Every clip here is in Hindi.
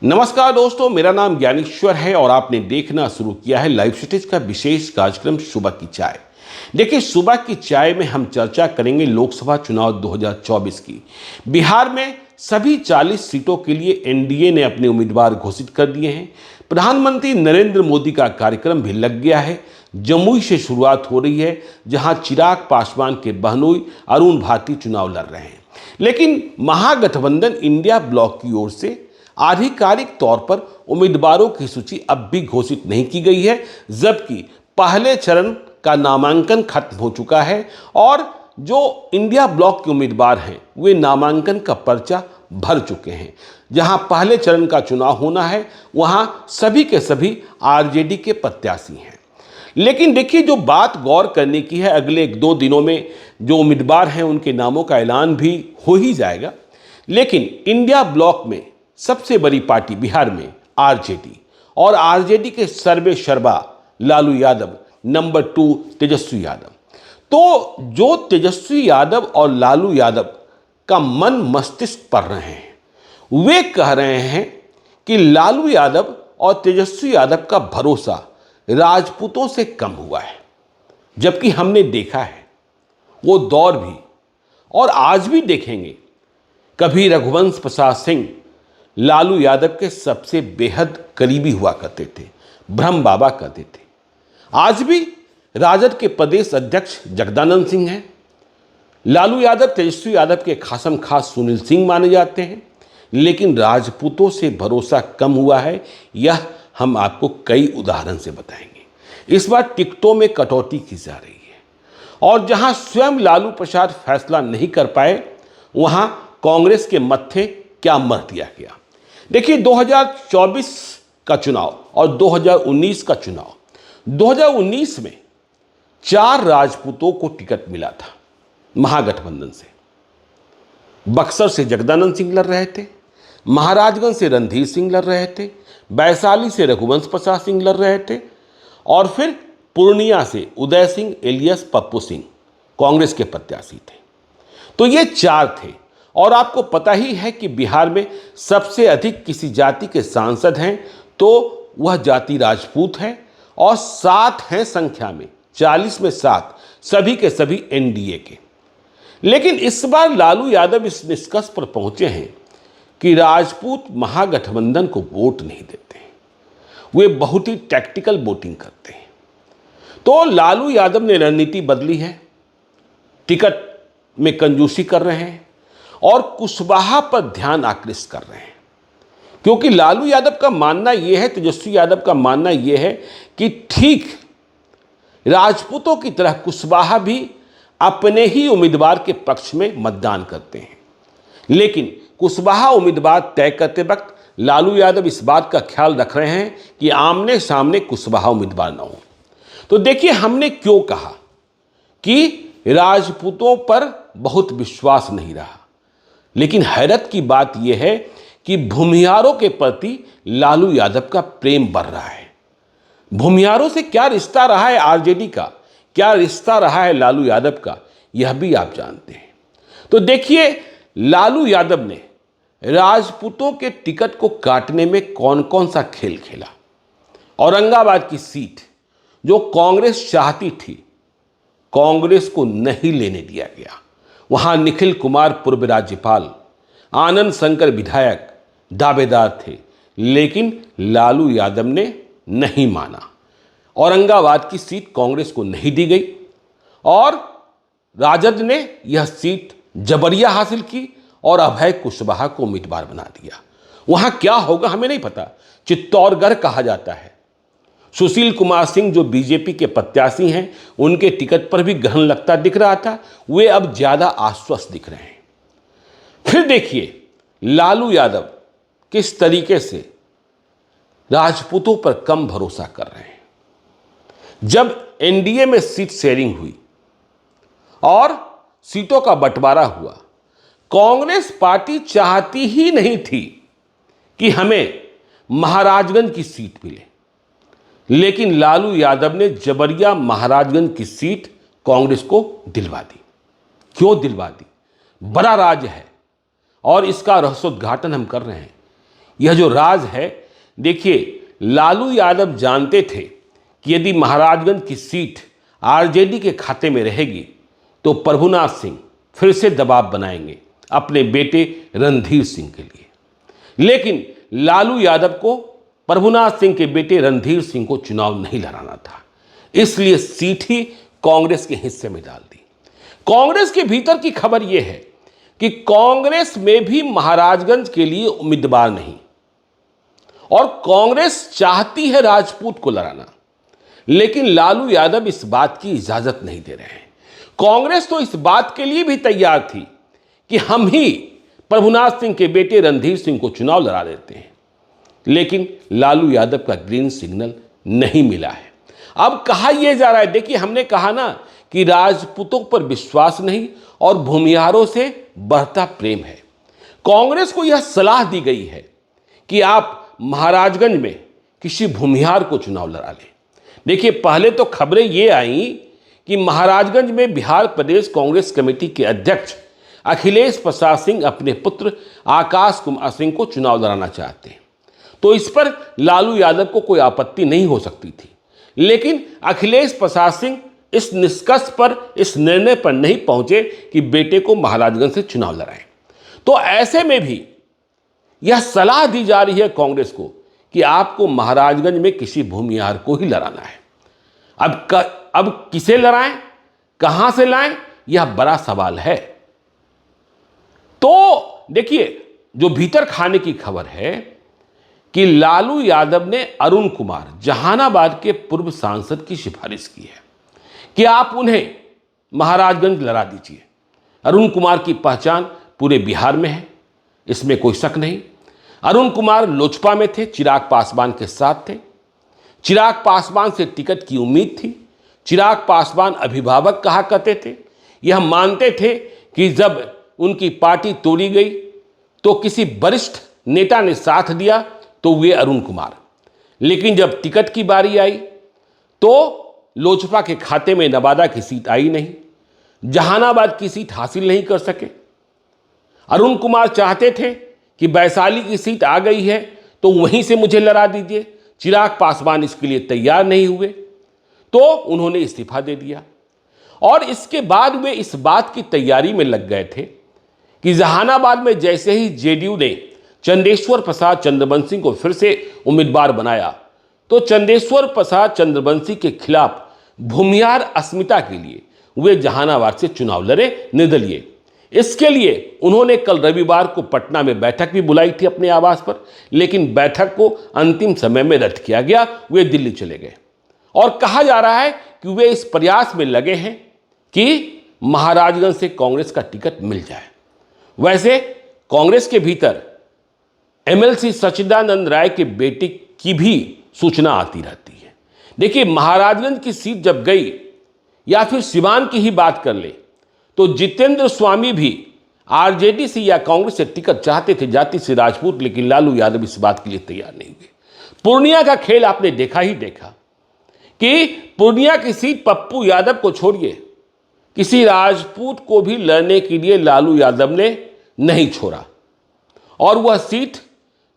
नमस्कार दोस्तों, मेरा नाम ज्ञानेश्वर है और आपने देखना शुरू किया है लाइव सिटीज का विशेष कार्यक्रम सुबह की चाय। देखिए, सुबह की चाय में हम चर्चा करेंगे लोकसभा चुनाव 2024 की। बिहार में सभी 40 सीटों के लिए एनडीए ने अपने उम्मीदवार घोषित कर दिए हैं। प्रधानमंत्री नरेंद्र मोदी का कार्यक्रम भी लग गया है। जमुई से शुरुआत हो रही है, जहां चिराग पासवान के बहनोई अरुण भारती चुनाव लड़ रहे हैं। लेकिन महागठबंधन इंडिया ब्लॉक की ओर से आधिकारिक तौर पर उम्मीदवारों की सूची अब भी घोषित नहीं की गई है, जबकि पहले चरण का नामांकन खत्म हो चुका है और जो इंडिया ब्लॉक के उम्मीदवार हैं वे नामांकन का पर्चा भर चुके हैं। जहां पहले चरण का चुनाव होना है वहां सभी के सभी आरजेडी के प्रत्याशी हैं। लेकिन देखिए, जो बात गौर करने की है, अगले 1-2 दिनों में जो उम्मीदवार हैं उनके नामों का ऐलान भी हो ही जाएगा। लेकिन इंडिया ब्लॉक में सबसे बड़ी पार्टी बिहार में आरजेडी, और आरजेडी के सर्वे सर्वा लालू यादव, नंबर 2 तेजस्वी यादव। तो जो तेजस्वी यादव और लालू यादव का मन मस्तिष्क पढ़ रहे हैं, वे कह रहे हैं कि लालू यादव और तेजस्वी यादव का भरोसा राजपूतों से कम हुआ है। जबकि हमने देखा है वो दौर भी और आज भी देखेंगे, कभी रघुवंश प्रसाद सिंह लालू यादव के सबसे बेहद करीबी हुआ करते थे, ब्रह्म बाबा कहते थे। आज भी राजद के प्रदेश अध्यक्ष जगदानंद सिंह हैं। लालू यादव तेजस्वी यादव के खासम खास सुनील सिंह माने जाते हैं। लेकिन राजपूतों से भरोसा कम हुआ है, यह हम आपको कई उदाहरण से बताएंगे। इस बार टिकटों में कटौती की जा रही है और जहां स्वयं लालू प्रसाद फैसला नहीं कर पाए, वहां कांग्रेस के मत्थे क्या मर दिया गया। देखिए, 2024 का चुनाव और 2019 का चुनाव, 2019 में 4 राजपूतों को टिकट मिला था महागठबंधन से। बक्सर से जगदानंद सिंह लड़ रहे थे, महाराजगंज से रणधीर सिंह लड़ रहे थे, वैशाली से रघुवंश प्रसाद सिंह लड़ रहे थे और फिर पूर्णिया से उदय सिंह एलियस पप्पू सिंह कांग्रेस के प्रत्याशी थे। तो ये 4 थे। और आपको पता ही है कि बिहार में सबसे अधिक किसी जाति के सांसद हैं तो वह जाति राजपूत है और 7 हैं संख्या में, 40 में 7, सभी के सभी एनडीए के। लेकिन इस बार लालू यादव इस निष्कर्ष पर पहुंचे हैं कि राजपूत महागठबंधन को वोट नहीं देते हैं, वे बहुत ही टैक्टिकल वोटिंग करते हैं। तो लालू यादव ने रणनीति बदली है, टिकट में कंजूसी कर रहे हैं और कुशवाहा पर ध्यान आकृष्ट कर रहे हैं। क्योंकि लालू यादव का मानना यह है, तेजस्वी यादव का मानना यह है कि ठीक राजपूतों की तरह कुशवाहा भी अपने ही उम्मीदवार के पक्ष में मतदान करते हैं। लेकिन कुशवाहा उम्मीदवार तय करते वक्त लालू यादव इस बात का ख्याल रख रहे हैं कि आमने सामने कुशवाहा उम्मीदवार न हो। तो देखिए, हमने क्यों कहा कि राजपूतों पर बहुत विश्वास नहीं रहा। लेकिन हैरत की बात यह है कि भूमिहारों के प्रति लालू यादव का प्रेम बढ़ रहा है। भूमिहारों से क्या रिश्ता रहा है आरजेडी का, क्या रिश्ता रहा है लालू यादव का, यह भी आप जानते हैं। तो देखिए, लालू यादव ने राजपूतों के टिकट को काटने में कौन कौन सा खेल खेला। औरंगाबाद की सीट जो कांग्रेस चाहती थी, कांग्रेस को नहीं लेने दिया गया। वहां निखिल कुमार पूर्व राज्यपाल, आनंद शंकर विधायक दावेदार थे, लेकिन लालू यादव ने नहीं माना। औरंगाबाद की सीट कांग्रेस को नहीं दी गई और राजद ने यह सीट जबरिया हासिल की और अभय कुशवाहा को उम्मीदवार बना दिया। वहां क्या होगा हमें नहीं पता। चित्तौड़गढ़ कहा जाता है, सुशील कुमार सिंह जो बीजेपी के प्रत्याशी हैं, उनके टिकट पर भी ग्रहण लगता दिख रहा था, वे अब ज्यादा आश्वस्त दिख रहे हैं। फिर देखिए, लालू यादव किस तरीके से राजपूतों पर कम भरोसा कर रहे हैं। जब एनडीए में सीट शेयरिंग हुई और सीटों का बंटवारा हुआ, कांग्रेस पार्टी चाहती ही नहीं थी कि हमें महाराजगंज की सीट मिले। लेकिन लालू यादव ने जबरिया महाराजगंज की सीट कांग्रेस को दिलवा दी। क्यों दिलवा दी? बड़ा राज है और इसका रहस्योद्घाटन हम कर रहे हैं। यह जो राज है, देखिए लालू यादव जानते थे कि यदि महाराजगंज की सीट आरजेडी के खाते में रहेगी तो प्रभुनाथ सिंह फिर से दबाव बनाएंगे अपने बेटे रणधीर सिंह के लिए। लेकिन लालू यादव को प्रभुनाथ सिंह के बेटे रणधीर सिंह को चुनाव नहीं लड़ाना था, इसलिए सीट ही कांग्रेस के हिस्से में डाल दी। कांग्रेस के भीतर की खबर यह है कि कांग्रेस में भी महाराजगंज के लिए उम्मीदवार नहीं और कांग्रेस चाहती है राजपूत को लड़ाना, लेकिन लालू यादव इस बात की इजाजत नहीं दे रहे हैं। कांग्रेस तो इस बात के लिए भी तैयार थी कि हम ही प्रभुनाथ सिंह के बेटे रणधीर सिंह को चुनाव लड़ा देते हैं, लेकिन लालू यादव का ग्रीन सिग्नल नहीं मिला है। अब कहा यह जा रहा है, देखिए हमने कहा ना कि राजपूतों पर विश्वास नहीं और भूमिहारों से बढ़ता प्रेम है। कांग्रेस को यह सलाह दी गई है कि आप महाराजगंज में किसी भूमिहार को चुनाव लड़ा लें। देखिए पहले तो खबरें ये आई कि महाराजगंज में बिहार प्रदेश कांग्रेस कमेटी के अध्यक्ष अखिलेश प्रसाद सिंह अपने पुत्र आकाश कुमार सिंह को चुनाव लड़ाना चाहते हैं, तो इस पर लालू यादव को कोई आपत्ति नहीं हो सकती थी। लेकिन अखिलेश प्रसाद सिंह इस निष्कर्ष पर, इस निर्णय पर नहीं पहुंचे कि बेटे को महाराजगंज से चुनाव लड़ाएं। तो ऐसे में भी यह सलाह दी जा रही है कांग्रेस को कि आपको महाराजगंज में किसी भूमिहार को ही लड़ाना है। अब किसे लड़ाएं, कहां से लाएं, यह बड़ा सवाल है। तो देखिए जो भीतर खाने की खबर है कि लालू यादव ने अरुण कुमार, जहानाबाद के पूर्व सांसद की सिफारिश की है कि आप उन्हें महाराजगंज लड़ा दीजिए। अरुण कुमार की पहचान पूरे बिहार में है, इसमें कोई शक नहीं। अरुण कुमार लोजपा में थे, चिराग पासवान के साथ थे। चिराग पासवान से टिकट की उम्मीद थी। चिराग पासवान अभिभावक कहा करते थे, यह मानते थे कि जब उनकी पार्टी तोड़ी गई तो किसी वरिष्ठ नेता ने साथ दिया तो वे अरुण कुमार। लेकिन जब टिकट की बारी आई तो लोजपा के खाते में नवादा की सीट आई नहीं, जहानाबाद की सीट हासिल नहीं कर सके। अरुण कुमार चाहते थे कि वैशाली की सीट आ गई है तो वहीं से मुझे लड़ा दीजिए। चिराग पासवान इसके लिए तैयार नहीं हुए तो उन्होंने इस्तीफा दे दिया। और इसके बाद वे इस बात की तैयारी में लग गए थे कि जहानाबाद में जैसे ही जेडीयू ने चंदेश्वर प्रसाद चंद्रवंशी को फिर से उम्मीदवार बनाया तो चंदेश्वर प्रसाद चंद्रवंशी के खिलाफ भूमिहार अस्मिता के लिए वे जहानाबाद से चुनाव लड़े निर्दलीय। इसके लिए उन्होंने कल रविवार को पटना में बैठक भी बुलाई थी अपने आवास पर, लेकिन बैठक को अंतिम समय में रद्द किया गया। वे दिल्ली चले गए और कहा जा रहा है कि वे इस प्रयास में लगे हैं कि महाराजगंज से कांग्रेस का टिकट मिल जाए। वैसे कांग्रेस के भीतर एमएलसी सच्चिदानंद राय के बेटे की भी सूचना आती रहती है। देखिए महाराजगंज की सीट जब गई, या फिर सिवान की ही बात कर ले, तो जितेंद्र स्वामी भी आरजेडी से या कांग्रेस से टिकट चाहते थे, जाति से राजपूत, लेकिन लालू यादव इस बात के लिए तैयार नहीं हुए। पूर्णिया का खेल आपने देखा ही देखा कि पूर्णिया की सीट पप्पू यादव को छोड़िए, किसी राजपूत को भी लड़ने के लिए लालू यादव ने नहीं छोड़ा और वह सीट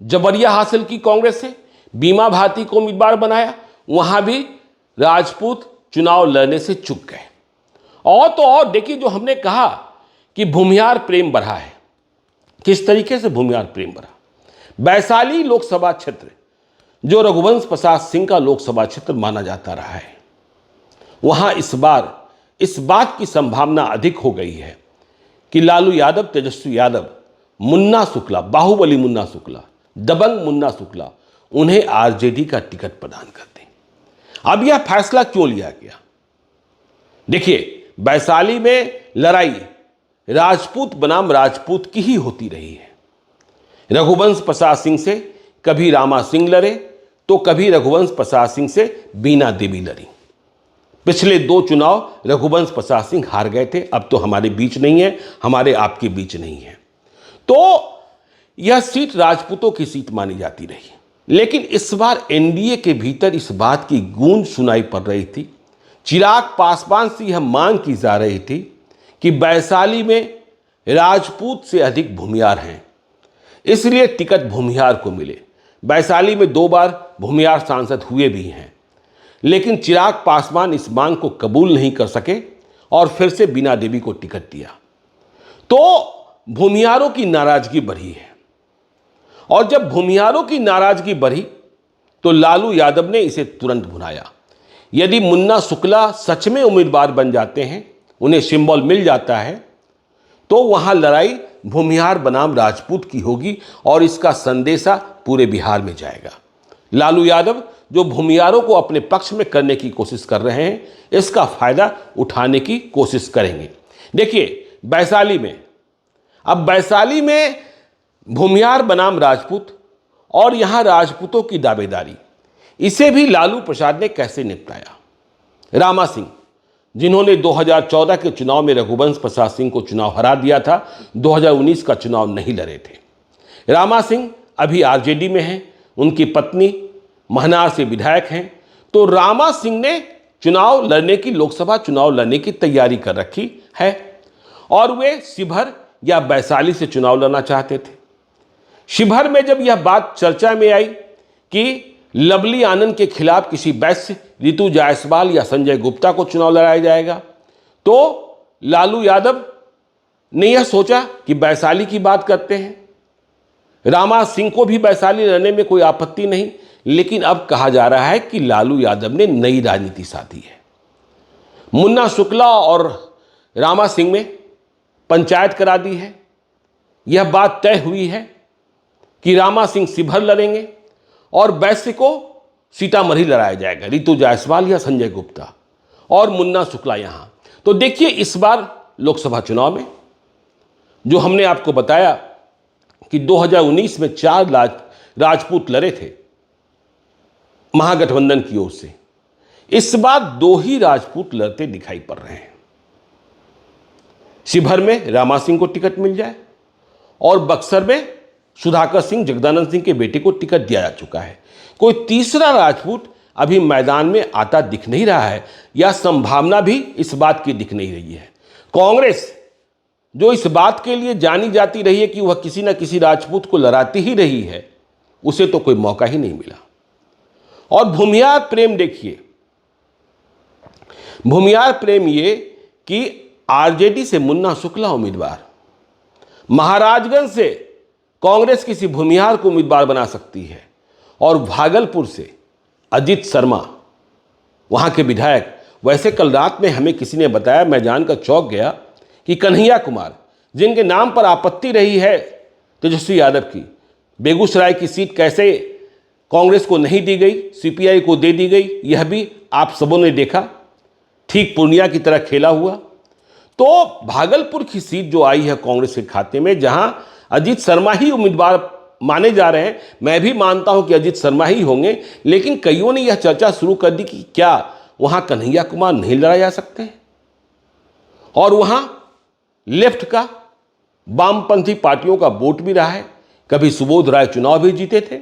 जबरिया हासिल की कांग्रेस से। बीमा भारती को उम्मीदवार बनाया, वहां भी राजपूत चुनाव लड़ने से चूक गए। और तो और देखिए, जो हमने कहा कि भूमिहार प्रेम बढ़ा है, किस तरीके से भूमिहार प्रेम बढ़ा। वैशाली लोकसभा क्षेत्र जो रघुवंश प्रसाद सिंह का लोकसभा क्षेत्र माना जाता रहा है, वहां इस बार इस बात की संभावना अधिक हो गई है कि लालू यादव, तेजस्वी यादव, मुन्ना शुक्ला, बाहुबली मुन्ना शुक्ला, दबंग मुन्ना शुक्ला उन्हें आरजेडी का टिकट प्रदान कर दें। अब यह फैसला क्यों लिया गया? देखिए वैशाली में लड़ाई राजपूत बनाम राजपूत की ही होती रही है। रघुवंश प्रसाद सिंह से कभी रामा सिंह लड़े तो कभी रघुवंश प्रसाद सिंह से बीना देवी लड़ी। पिछले 2 चुनाव रघुवंश प्रसाद सिंह हार गए थे। अब तो हमारे बीच नहीं है, हमारे आपके बीच नहीं है, तो यह सीट राजपूतों की सीट मानी जाती रही। लेकिन इस बार एनडीए के भीतर इस बात की गूंज सुनाई पड़ रही थी, चिराग पासवान से यह मांग की जा रही थी कि वैशाली में राजपूत से अधिक भूमिहार हैं, इसलिए टिकट भूमिहार को मिले। वैशाली में 2 बार भूमिहार सांसद हुए भी हैं, लेकिन चिराग पासवान इस मांग को कबूल नहीं कर सके और फिर से बीना देवी को टिकट दिया। तो भूमिहारों की नाराजगी बढ़ी है, और जब भूमिहारों की नाराजगी बढ़ी तो लालू यादव ने इसे तुरंत भुनाया। यदि मुन्ना शुक्ला सच में उम्मीदवार बन जाते हैं, उन्हें सिंबल मिल जाता है, तो वहां लड़ाई भूमिहार बनाम राजपूत की होगी और इसका संदेशा पूरे बिहार में जाएगा। लालू यादव जो भूमिहारों को अपने पक्ष में करने की कोशिश कर रहे हैं, इसका फायदा उठाने की कोशिश करेंगे। देखिए वैशाली में भूमिहार बनाम राजपूत और यहां राजपूतों की दावेदारी, इसे भी लालू प्रसाद ने कैसे निपटाया। रामा सिंह, जिन्होंने 2014 के चुनाव में रघुवंश प्रसाद सिंह को चुनाव हरा दिया था, 2019 का चुनाव नहीं लड़े थे। रामा सिंह अभी आरजेडी में हैं, उनकी पत्नी महनार से विधायक हैं। तो रामा सिंह ने लोकसभा चुनाव लड़ने की तैयारी कर रखी है और वे शिवहर या वैशाली से चुनाव लड़ना चाहते थे। शिवहर में जब यह बात चर्चा में आई कि लवली आनंद के खिलाफ किसी वैश्य, रितु जायसवाल या संजय गुप्ता को चुनाव लड़ाया जाएगा, तो लालू यादव ने यह सोचा कि वैशाली की बात करते हैं। रामा सिंह को भी वैशाली लड़ने में कोई आपत्ति नहीं, लेकिन अब कहा जा रहा है कि लालू यादव ने नई राजनीति साधी है। मुन्ना शुक्ला और रामा सिंह में पंचायत करा दी है। यह बात तय हुई है कि रामा सिंह शिवहर लड़ेंगे और वैश्य को सीतामढ़ी लड़ाया जाएगा, रितु जायसवाल या संजय गुप्ता, और मुन्ना शुक्ला यहां। तो देखिए इस बार लोकसभा चुनाव में जो हमने आपको बताया कि 2019 में 4 राजपूत लड़े थे महागठबंधन की ओर से, इस बार 2 ही राजपूत लड़ते दिखाई पड़ रहे हैं। शिवहर में रामा सिंह को टिकट मिल जाए और बक्सर में सुधाकर सिंह, जगदानंद सिंह के बेटे को टिकट दिया जा चुका है। कोई तीसरा राजपूत अभी मैदान में आता दिख नहीं रहा है, या संभावना भी इस बात की दिख नहीं रही है। कांग्रेस जो इस बात के लिए जानी जाती रही है कि वह किसी न किसी राजपूत को लड़ाती ही रही है, उसे तो कोई मौका ही नहीं मिला। और भूमिहार प्रेम देखिए, भूमिहार प्रेम ये कि आरजेडी से मुन्ना शुक्ला उम्मीदवार, महाराजगंज से कांग्रेस किसी भूमिहार को उम्मीदवार बना सकती है, और भागलपुर से अजित शर्मा वहां के विधायक। वैसे कल रात में हमें किसी ने बताया, मैं जानकर चौंक गया, कि कन्हैया कुमार, जिनके नाम पर आपत्ति रही है तेजस्वी यादव की, बेगूसराय की सीट कैसे कांग्रेस को नहीं दी गई, सीपीआई को दे दी गई, यह भी आप सबों ने देखा, ठीक पूर्णिया की तरह खेला हुआ। तो भागलपुर की सीट जो आई है कांग्रेस के खाते में, जहां अजित शर्मा ही उम्मीदवार माने जा रहे हैं, मैं भी मानता हूं कि अजित शर्मा ही होंगे, लेकिन कईयों ने यह चर्चा शुरू कर दी कि क्या वहां कन्हैया कुमार नहीं लड़ा जा सकते हैं। और वहां लेफ्ट का, वामपंथी पार्टियों का वोट भी रहा है, कभी सुबोध राय चुनाव भी जीते थे।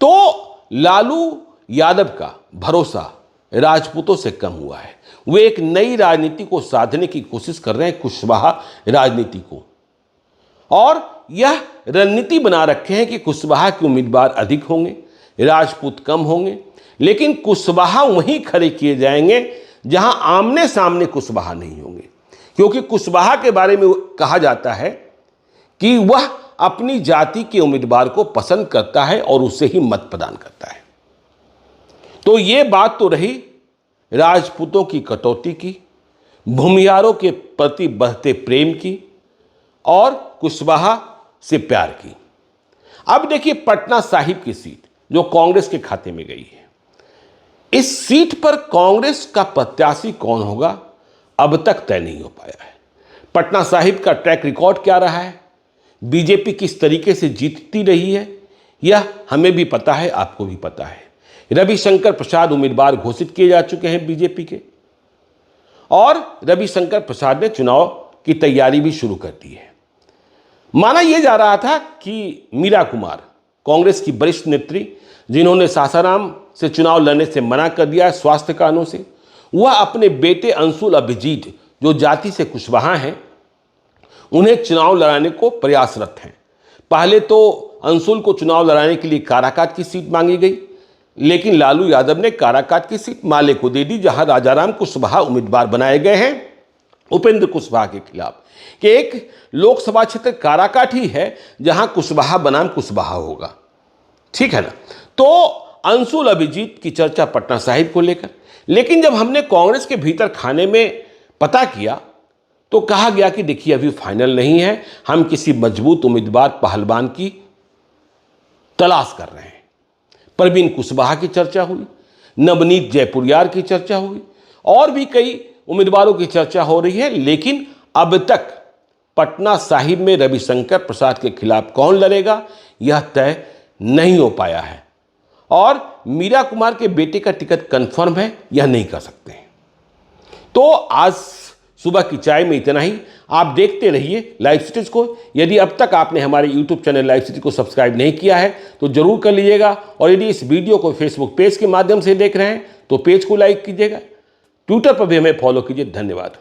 तो लालू यादव का भरोसा राजपूतों से कम हुआ है। वे एक नई राजनीति को साधने की कोशिश कर रहे हैं, कुशवाहा राजनीति को, और यह रणनीति बना रखे हैं कि कुशवाहा के उम्मीदवार अधिक होंगे, राजपूत कम होंगे, लेकिन कुशवाहा वहीं खड़े किए जाएंगे जहां आमने सामने कुशवाहा नहीं होंगे। क्योंकि कुशवाहा के बारे में कहा जाता है कि वह अपनी जाति के उम्मीदवार को पसंद करता है और उसे ही मत प्रदान करता है। तो ये बात तो रही राजपूतों की कटौती की, भूमिहारों के प्रति बढ़ते प्रेम की, और कुशवाहा से प्यार की। अब देखिए पटना साहिब की सीट जो कांग्रेस के खाते में गई है, इस सीट पर कांग्रेस का प्रत्याशी कौन होगा अब तक तय नहीं हो पाया है। पटना साहिब का ट्रैक रिकॉर्ड क्या रहा है, बीजेपी किस तरीके से जीतती रही है, यह हमें भी पता है, आपको भी पता है। रविशंकर प्रसाद उम्मीदवार घोषित किए जा चुके हैं बीजेपी के, और रविशंकर प्रसाद ने चुनाव की तैयारी भी शुरू कर दी है। माना यह जा रहा था कि मीरा कुमार, कांग्रेस की वरिष्ठ नेत्री, जिन्होंने सासाराम से चुनाव लड़ने से मना कर दिया है स्वास्थ्य कारणों से, वह अपने बेटे अंशुल अभिजीत, जो जाति से कुशवाहा हैं, उन्हें चुनाव लड़ाने को प्रयासरत हैं। पहले तो अंशुल को चुनाव लड़ाने के लिए काराकाट की सीट मांगी गई, लेकिन लालू यादव ने काराकाट की सीट माले को दे दी, जहां राजाराम कुशवाहा उम्मीदवार बनाए गए हैं उपेंद्र कुशवाहा के खिलाफ, कि एक लोकसभा क्षेत्र काराकाट ही है जहां कुशवाहा बनाम कुशवाहा होगा। ठीक है ना। तो अंशुल अभिजीत की चर्चा पटना साहिब को लेकर, लेकिन जब हमने कांग्रेस के भीतर खाने में पता किया तो कहा गया कि देखिए अभी फाइनल नहीं है, हम किसी मजबूत उम्मीदवार पहलवान की तलाश कर रहे हैं। परवीन कुशवाहा की चर्चा हुई, नवनीत जयपुरियार की चर्चा हुई, और भी कई उम्मीदवारों की चर्चा हो रही है, लेकिन अब तक पटना साहिब में रविशंकर प्रसाद के खिलाफ कौन लड़ेगा यह तय नहीं हो पाया है, और मीरा कुमार के बेटे का टिकट कंफर्म है, यह नहीं कर सकते हैं। तो आज सुबह की चाय में इतना ही। आप देखते रहिए लाइव सिटीज को। यदि अब तक आपने हमारे YouTube चैनल लाइव सिटी को सब्सक्राइब नहीं किया है तो जरूर कर लीजिएगा, और यदि इस वीडियो को फेसबुक पेज के माध्यम से देख रहे हैं तो पेज को लाइक कीजिएगा, ट्विटर पर भी हमें फॉलो कीजिए। धन्यवाद।